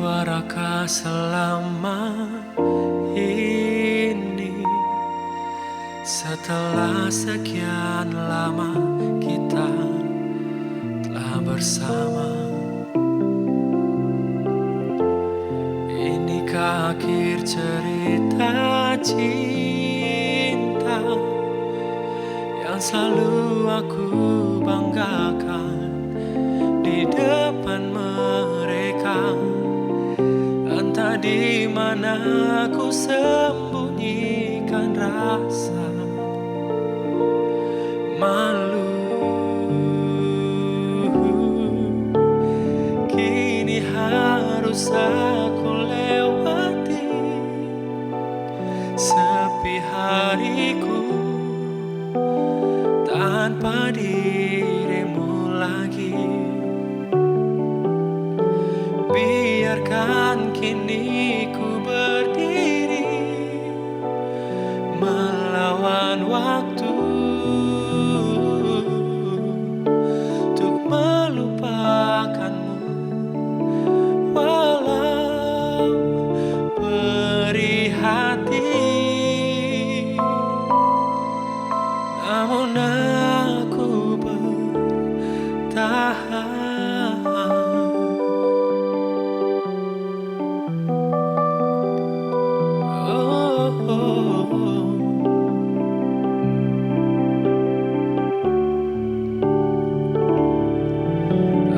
Suarakah selama ini, setelah sekian lama kita telah bersama? Inikah akhir cerita cinta yang selalu aku banggakan di depan mereka? Entah di mana aku sembunyikan rasa malu. Kini harus aku lewati sepi hariku tanpa dirimu lagi. Biarkan kini ku berdiri melawan waktu untuk melupakanmu, walau perih hati. Namun aku bertahan.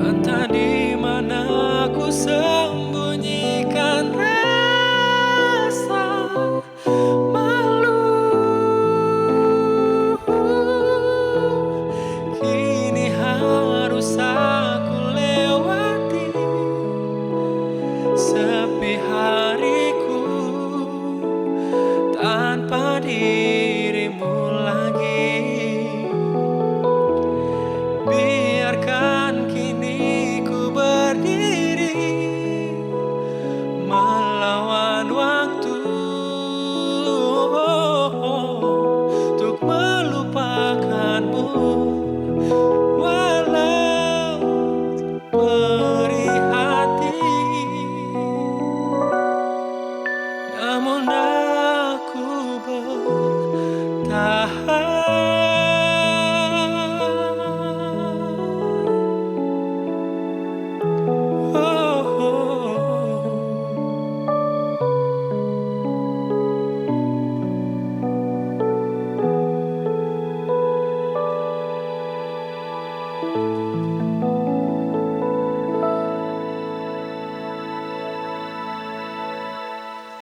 Entah di mana aku sembunyikan rasa malu. Kini harus aku lewati sepi hariku tanpa dirimu lagi. Biarkan kini ku berdiri melawan waktu untuk melupakanmu, walau perih hati. Namun aku bertahan.